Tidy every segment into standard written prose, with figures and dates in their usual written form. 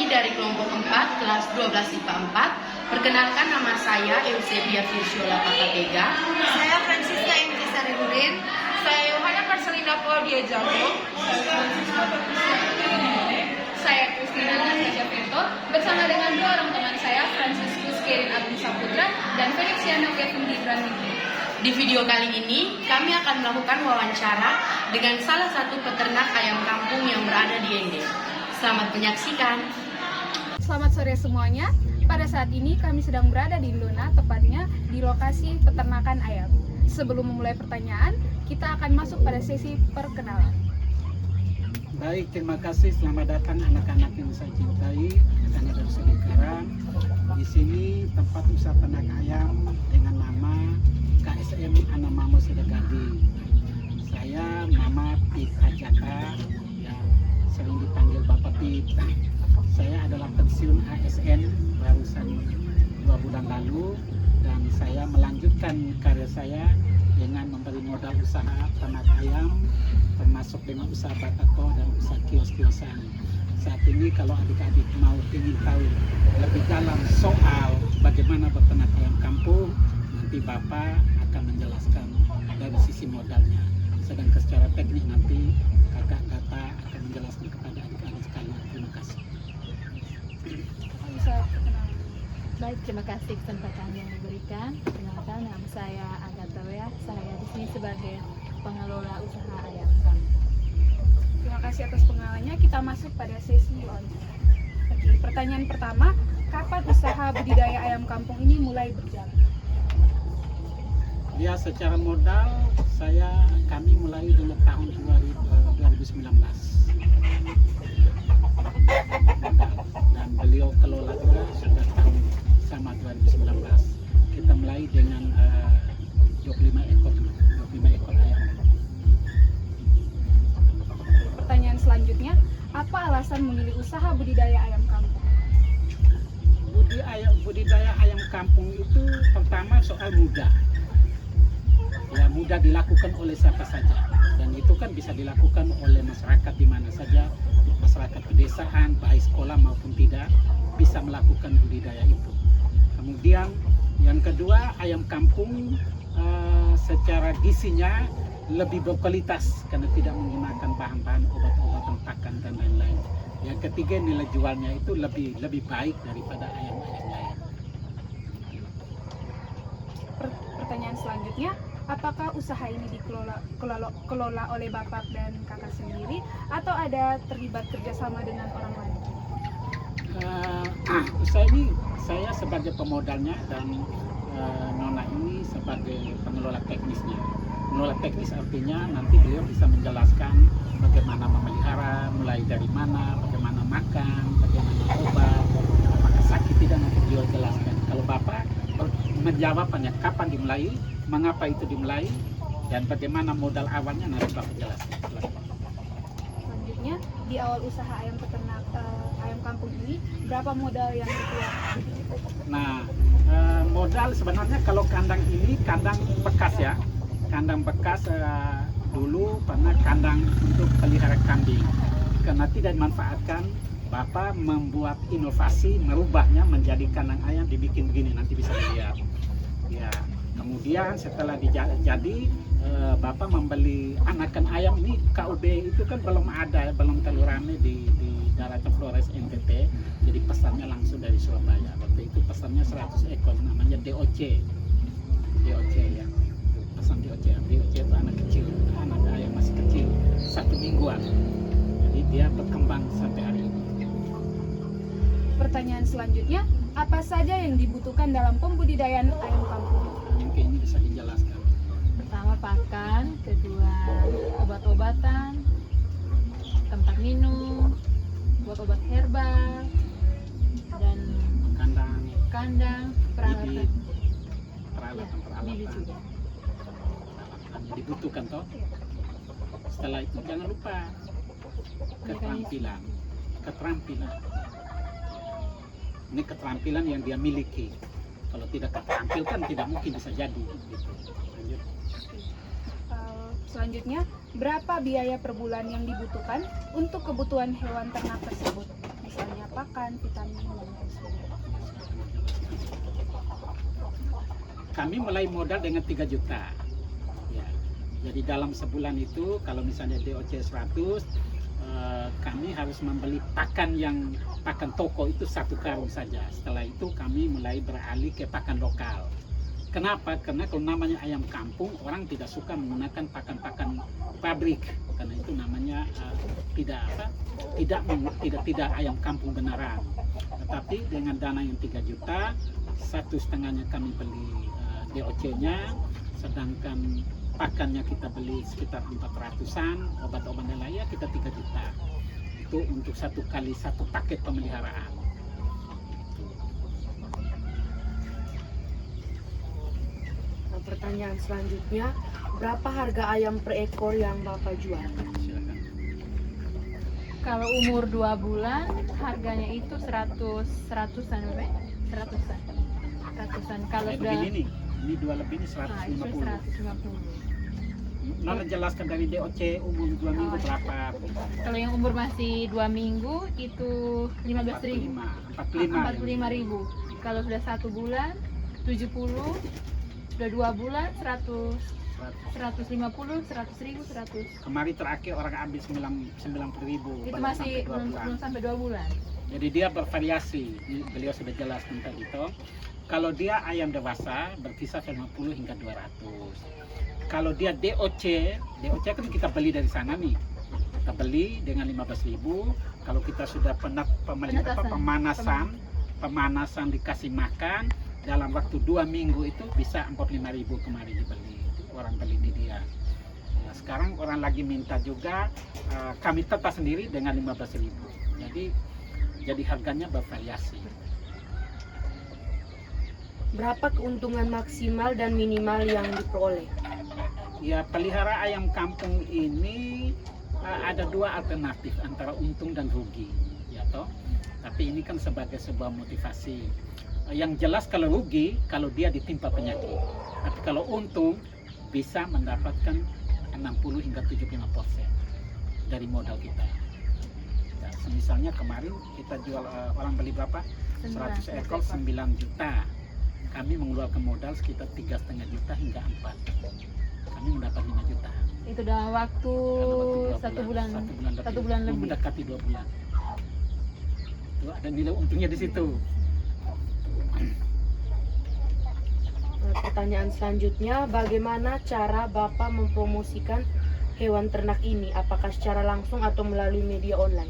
dari kelompok 4, kelas 12 IPA 4. Perkenalkan, nama saya Eusebia Virsiola Papatega. Saya Francisca M. Sarihurin. Saya Yohana Marcelina Claudia Jago. Saya Christina Natasha Vento bersama dengan dua orang teman saya, Franciscus Kerin Agung Saputra dan Feliciano Kevin Gibran. Di video kali ini, kami akan melakukan wawancara dengan salah satu peternak ayam kampung yang berada di Ende. Selamat menyaksikan. Selamat sore semuanya. Pada saat ini kami sedang berada di Indona, tepatnya di lokasi peternakan ayam. Sebelum memulai pertanyaan, kita akan masuk pada sesi perkenalan. Baik, terima kasih. Selamat datang anak-anak yang saya cintai, anak-anak dari sekarang. Di sini tempat usaha peternak ayam dengan nama KSM Anamamo Sedegadi. Saya Mama Pit Ajaka, yang sering dipanggil Bapak Pit. Saya adalah pensiun ASN barusan 2 bulan lalu, dan saya melanjutkan karir saya dengan memberi modal usaha ternak ayam, termasuk dengan usaha batako dan usaha kios-kiosan. Saat ini kalau adik-adik mau ingin tahu lebih dalam soal bagaimana beternak ayam kampung, nanti Bapak akan menjelaskan dari sisi modalnya. Sedangkan secara teknik nanti kakak Gata akan menjelaskan kepada adik-adik sekalian. Terima kasih. Baik, terima kasih kesempatan yang diberikan. Perkenalkan, nama saya Agatha Wea. Saya di sini sebagai pengelola usaha ayam kampung. Terima kasih atas pengenalannya. Kita masuk pada sesi wawancara. Oke, pertanyaan pertama, kapan usaha budidaya ayam kampung ini mulai berjalan? Ya, secara modal kami mulai dari tahun 2019. Dan beliau kelola juga sudah tahun sama 2019. Kita mulai dengan 25 ekor ayam. Pertanyaan selanjutnya, apa alasan memilih usaha budidaya ayam kampung? Budidaya ayam kampung itu pertama soal mudah. Ya, mudah dilakukan oleh siapa saja, dan itu kan bisa dilakukan oleh masyarakat di mana saja, masyarakat pedesaan, baik sekolah maupun tidak, bisa melakukan budidaya itu. Kemudian yang kedua, ayam kampung secara gizinya lebih berkualitas karena tidak menggunakan bahan-bahan obat-obatan pakan dan lain-lain. Yang ketiga, nilai jualnya itu lebih baik daripada ayam-ayam lain. Pertanyaan selanjutnya, apakah usaha ini dikelola oleh Bapak dan Kakak sendiri atau ada terlibat kerjasama dengan orang lain? Usaha ini saya sebagai pemodalnya dan Nona ini sebagai pengelola teknisnya. Pengelola teknis artinya nanti beliau bisa menjelaskan bagaimana memelihara, mulai dari mana, bagaimana makan, bagaimana obat, apakah sakit tidak, nanti beliau jelaskan. Kalau Bapak menjawabnya kapan dimulai, mengapa itu dimulai, dan bagaimana modal awalnya, nanti Bapak jelaskan. Selanjutnya, di awal usaha ayam peternak ayam kampung ini, berapa modal yang dikeluarkan? Nah, modal sebenarnya kalau kandang ini kandang bekas ya, kandang bekas dulu pernah kandang untuk pelihara kambing, karena tidak dimanfaatkan, Bapak membuat inovasi, merubahnya menjadi kandang ayam, dibikin begini, nanti bisa dilihat. Ya, kemudian setelah jadi Bapak membeli anakan ayam ini. KUB itu kan belum ada, belum terlalu ramai di daratan Flores NTT, jadi pesannya langsung dari Surabaya. Waktu itu pesannya 100 ekor, namanya DOC ya, pesan DOC itu anak kecil, anak ayam masih kecil, 1 mingguan, jadi dia berkembang sampai hari ini. Pertanyaan selanjutnya, apa saja yang dibutuhkan dalam pembudidayaan ayam kampung? Mungkin ini bisa dijelaskan. Pertama pakan, kedua obat-obatan, tempat minum, buat obat herbal, dan kandang, peralatan. Bibit juga. Yang dibutuhkan toh. Setelah itu jangan lupa keterampilan. Ini keterampilan yang dia miliki. Kalau tidak keterampilkan tidak mungkin bisa jadi. Gitu. Lanjut. Selanjutnya, berapa biaya per bulan yang dibutuhkan untuk kebutuhan hewan ternak tersebut? misalnya pakan, vitamin, dan lain sebagainya. Kami mulai modal dengan 3 juta. Ya. Jadi dalam sebulan itu kalau misalnya DOC 100, kami harus membeli pakan toko itu 1 karung saja. Setelah itu kami mulai beralih ke pakan lokal. Kenapa? Karena kalau namanya ayam kampung, orang tidak suka menggunakan pakan-pakan pabrik, karena itu namanya tidak ayam kampung beneran. Tetapi dengan dana yang 3 juta, 1,5-nya kami beli DOC-nya, sedangkan pakannya kita beli sekitar 400-an, obat-obat dan lainnya kita 3 juta. Itu untuk 1 paket pemeliharaan. Nah, pertanyaan selanjutnya, berapa harga ayam per ekor yang Bapak jual? Silakan. Kalau umur 2 bulan harganya itu 100-an Bapak? 100-an. Kalau Kayak sudah begini nih, ini 2 lebih ini nah, itu 150. 150. Nona jelaskan dari DOC umur 2 minggu Oh, berapa? Kalau yang umur masih 2 minggu itu 15.000. 45. 45.000. Kalau sudah 1 bulan 70, sudah 2 bulan 100, 150, 100.000, 100. Kemarin terakhir orang ambil 90.000. Itu baru masih sampai 2 bulan. belum sampai 2 bulan. Jadi dia bervariasi. Beliau sudah jelaskan tadi itu. Kalau dia ayam dewasa berkisar 50 hingga 200. Kalau dia DOC kan kita beli dari sana nih. Kita beli dengan 15.000. Kalau kita sudah pemanasan dikasih makan dalam waktu 2 minggu itu bisa 45.000 kemarin dibeli. Orang beli di dia. Nah, sekarang orang lagi minta juga, kami tetap sendiri dengan 15.000. Jadi harganya bervariasi. Berapa keuntungan maksimal dan minimal yang diperoleh? Ya, pelihara ayam kampung ini ada 2 alternatif antara untung dan rugi, ya toh. Tapi ini kan sebagai sebuah motivasi. Yang jelas kalau rugi, kalau dia ditimpa penyakit. Tapi kalau untung, bisa mendapatkan 60 hingga 75% dari modal kita. Ya, misalnya kemarin kita jual, orang beli berapa? 100 ekor 9 juta. Kami mengeluarkan modal sekitar 3,5 juta hingga 4. Kami mendapat 5 juta. Itu dalam waktu Dalam 1 bulan lebih. Mendekati 2 bulan. Itu ada nilai untungnya di situ. Pertanyaan selanjutnya, bagaimana cara Bapak mempromosikan hewan ternak ini? Apakah secara langsung atau melalui media online?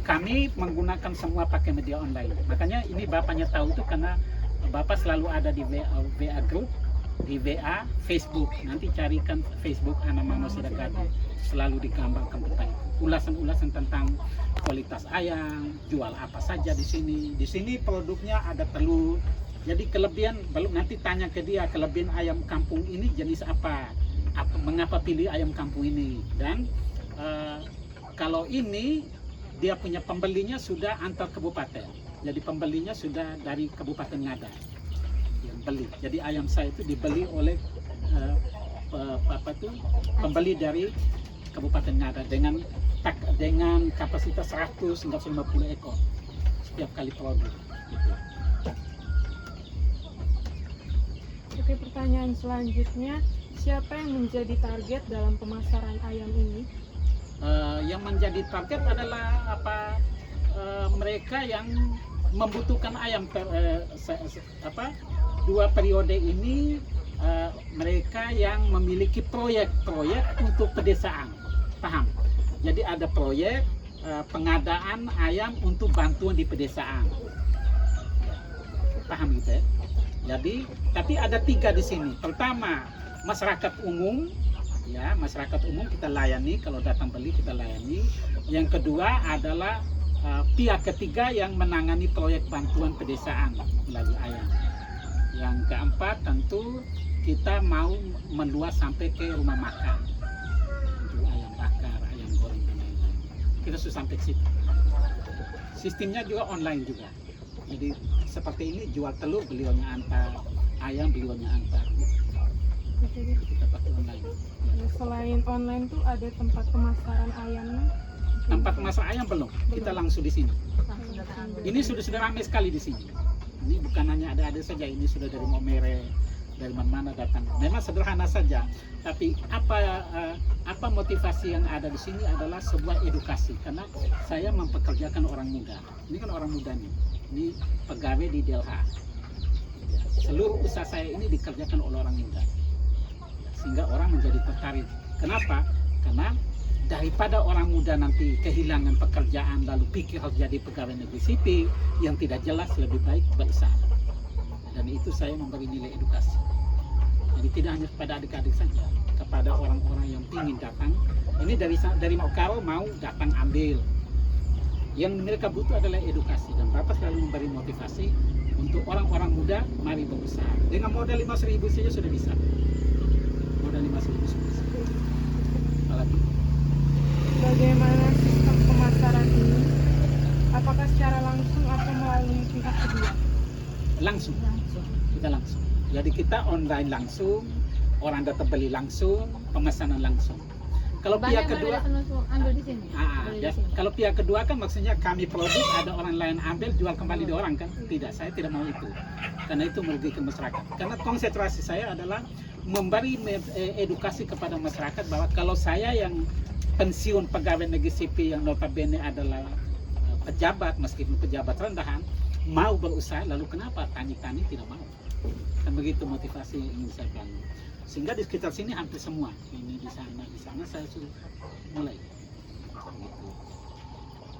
Kami menggunakan semua pakai media online. Makanya ini Bapaknya tahu itu karena Bapak selalu ada di WA group, di WA, Facebook. Nanti carikan Facebook Anak Mama Sidagadi. Selalu digambarkan kita ulasan-ulasan tentang kualitas ayam, jual apa saja di sini. Di sini produknya ada telur. Jadi kelebihan, belum nanti tanya ke dia kelebihan ayam kampung ini jenis apa, mengapa pilih ayam kampung ini. Dan kalau ini dia punya pembelinya sudah antar kabupaten. Jadi pembelinya sudah dari Kabupaten Ngada yang beli. Jadi ayam saya itu dibeli oleh pembeli dari Kabupaten Ngada dengan kapasitas 100 hingga 150 ekor setiap kali produk. Gitu. Oke, pertanyaan selanjutnya, siapa yang menjadi target dalam pemasaran ayam ini? Yang menjadi target adalah mereka yang membutuhkan ayam 2 periode ini, mereka yang memiliki proyek-proyek untuk pedesaan, paham? Jadi ada proyek pengadaan ayam untuk bantuan di pedesaan, paham gitu ya? Jadi, tapi ada 3 di sini. Pertama, masyarakat umum, ya, masyarakat umum kita layani, kalau datang beli kita layani. Yang kedua adalah pihak ketiga yang menangani proyek bantuan pedesaan melalui ayam. Yang keempat tentu kita mau meluas sampai ke rumah makan untuk ayam bakar, ayam goreng dan lain-lain. Kita sudah sampai ke situ. Sistemnya juga online juga. Jadi seperti ini, jual telur beliaunya antar, ayam beliaunya antar. Kita pakai online. Selain online tuh ada tempat pemasaran ayamnya? Tempat masak ayam belum. Kita langsung di sini. Langsung datang ambil. Ini sudah ramai sekali di sini. Ini bukan hanya ada saja, ini sudah dari Momere, dari mana-mana datang. Memang sederhana saja, tapi apa motivasi yang ada di sini adalah sebuah edukasi. Karena saya mempekerjakan orang muda. Ini kan orang muda nih. Ini pegawai di DLH. Seluruh usaha saya ini dikerjakan oleh orang muda. Sehingga orang menjadi tertarik. Kenapa? Karena daripada orang muda nanti kehilangan pekerjaan lalu pikir harus jadi pegawai negeri sipil yang tidak jelas, lebih baik berusaha. Dan itu saya memberi nilai edukasi. Jadi tidak hanya kepada adik-adik saja, kepada orang-orang yang ingin datang. Ini dari Karo mau datang ambil. Yang mereka butuh adalah edukasi, dan Bapak selalu memberi motivasi untuk orang-orang muda, mari berusaha. Dengan modal 5.000 saja sudah bisa. Modal 5.000 sudah bisa. Apalagi Bagaimana sistem pemasaran ini? Apakah secara langsung atau melalui pihak kedua? langsung. Kita langsung. Jadi kita online langsung, orang datang beli langsung, pemesanan langsung. Kalau pihak kedua, ambil di sini. Ambil di sini. kalau pihak kedua kan maksudnya kami produk, ada orang lain ambil, jual kembali di orang kan? Tidak, saya tidak mau itu. Karena itu merugikan masyarakat. Karena konsentrasi saya adalah memberi edukasi kepada masyarakat bahwa kalau saya yang pensiun pegawai negeri sipil yang notabene adalah pejabat, meskipun pejabat rendahan, mau berusaha, lalu kenapa tani-tani tidak mau? Kan begitu motivasi yang ingin saya bangun. Sehingga di sekitar sini hampir semua, ini di sana saya suruh mulai. Gitu.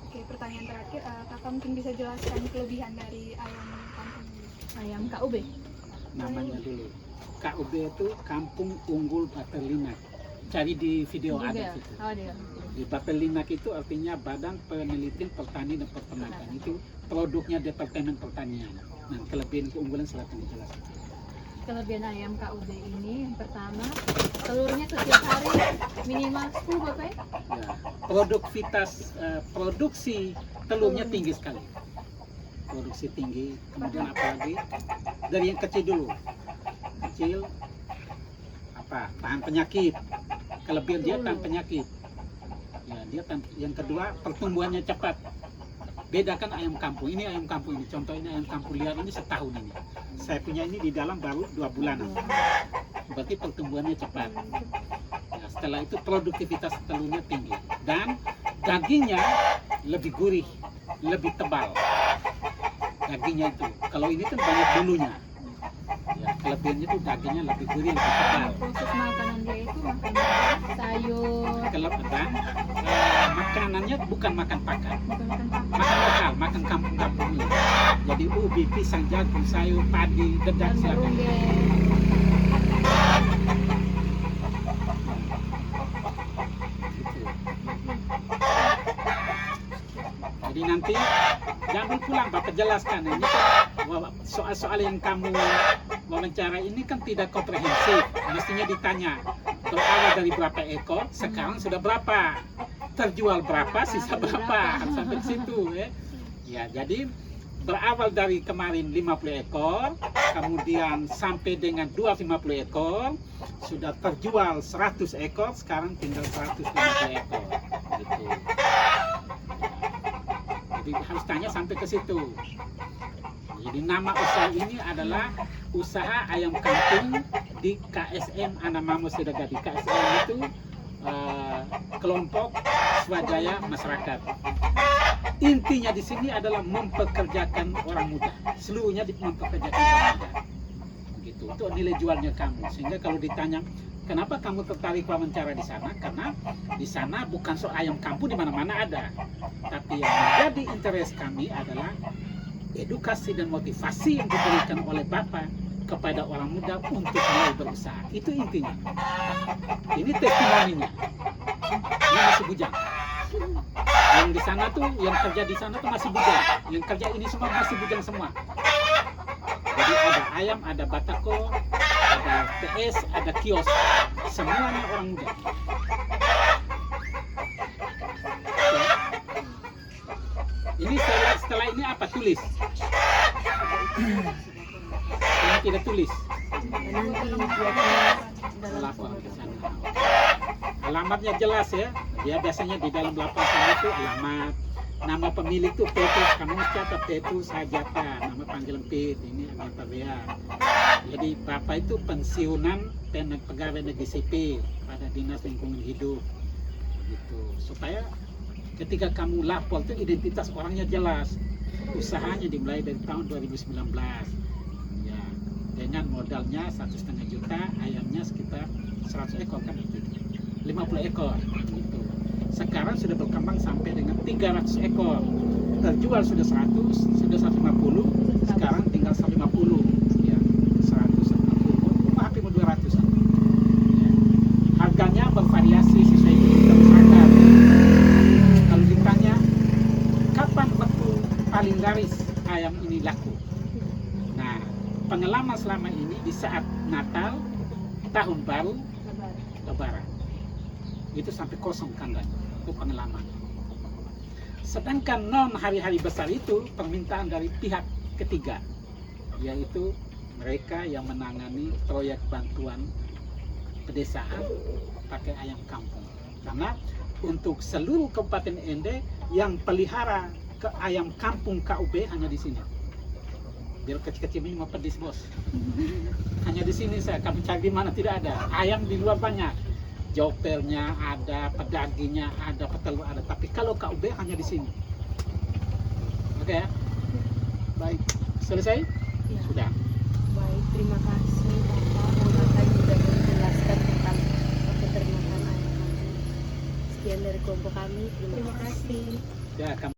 Oke, pertanyaan terakhir, kakak mungkin bisa jelaskan kelebihan dari ayam kampung ini? Ayam KUB. Namanya dulu. KUB itu Kampung Unggul Batelina. Cari di video Juga. ada situ. Oh, dia. Di Bapelinak itu artinya Badan Penelitian Pertanian dan Peternakan. Itu produknya Departemen Pertanian. Nah, kelebihan keunggulan silakan dijelaskan. Kelebihan ayam KUB ini yang pertama, telurnya setiap hari minimal 10 Bapak ya? Ya, produktivitas produksi telurnya tinggi sekali. Produksi tinggi. Kemudian apalagi dari yang kecil dulu. Kecil tahan penyakit. Kelebihan dia tahan penyakit. Ya, dia yang kedua pertumbuhannya cepat. Beda kan ayam kampung. Ini ayam kampung ini. Contoh ini ayam kampung liar ini setahun ini. Saya punya ini di dalam baru 2 bulanan. Berarti pertumbuhannya cepat. Ya, setelah itu produktivitas telurnya tinggi dan dagingnya lebih gurih, lebih tebal. Dagingnya itu. Kalau ini kan banyak bulunya. Ya, kelebihannya itu dagingnya lebih gurih, lebih tebal. Proses makanan dia itu makan sayur, Dan makanannya bukan makan pakan, bukan makan pakan. makan lokal, makan kampung-kampung ini. Jadi ubi, pisang, jagung, sayur, padi, dedak Dan silakan. berungge. Jadi nanti jangan pulang, Bapak jelaskan. Ini kan soal-soal yang kamu wawancara ini kan tidak komprehensif. Mestinya ditanya berawal dari berapa ekor, sekarang sudah berapa, terjual berapa, sisa berapa, sampai situ ya. Ya, jadi berawal dari kemarin 50 ekor, kemudian sampai dengan 250 ekor, sudah terjual 100 ekor, sekarang tinggal 150 ekor. Gitu. Jadi harus tanya sampai ke situ. Jadi nama usaha ini adalah usaha ayam kampung di KSM Anamamo Sedagadi. KSM itu kelompok swadaya masyarakat. Intinya di sini adalah mempekerjakan orang muda. Seluruhnya mempekerjakan orang muda. Gitu. Itu nilai jualnya kamu. Sehingga kalau ditanya kenapa kamu tertarik wawancara di sana? Karena di sana bukan soal ayam kampung, di mana-mana ada. Tapi yang menjadi interest kami adalah edukasi dan motivasi yang diberikan oleh Bapak kepada orang muda untuk mulai berusaha. Itu intinya. Ini testimoninya. Ini masih bujang. Yang di sana tuh, yang kerja di sana tuh masih bujang. Yang kerja ini semua masih bujang semua. Jadi ada ayam, ada batako, ada PS, ada kios. Semuanya orang muda. Ini setelah ini apa? Tulis. Ini tidak tulis. Nanti buatnya dalam Lapor ke sana. Alamatnya jelas ya. Dia biasanya di dalam laporan saya itu alamat, nama pemilik itu Petrus Kamuca atau Petrus Hajata, nama panggilan Pet, ini anggota Bea. Jadi bapak itu pensiunan pegawai negeri sipil pada dinas lingkungan hidup, gitu. Supaya ketika kamu lapor itu identitas orangnya jelas. Usahanya dimulai dari tahun 2019, ya, dengan modalnya 1,5 juta, ayamnya sekitar 100 ekor kan itu, 50 ekor, gitu. Sekarang sudah berkembang sampai dengan 300 ekor, terjual sudah 100, sudah 150, sekarang tinggal 150, ya, 150, hampir 200. Ya. Harganya bervariasi sesuai kebutuhan masyarakat. Kalau ditanya kapan waktu paling laris ayam ini laku, nah, pengalaman selama ini di saat Natal, Tahun Baru, Lebaran, itu sampai kosong kandang, itu pengalaman. Sedangkan non hari-hari besar itu permintaan dari pihak ketiga, yaitu mereka yang menangani proyek bantuan pedesaan pakai ayam kampung. Karena untuk seluruh Kabupaten Ende yang pelihara ke ayam kampung KUB hanya di sini. Biar kecil-kecil ini mau pedis bos. Hanya di sini kami cari di mana tidak ada. Ayam di luar banyak. Jopernya ada, pedaginya ada, petelur ada. Tapi kalau KUB hanya di sini. Oke ya? Baik. Selesai? Ya. Sudah. Baik, terima kasih Bapak dan Bapak sudah menjelaskan tentang peternakan ayam kampung. Sekian dari kelompok kami, terima kasih. Ya, kami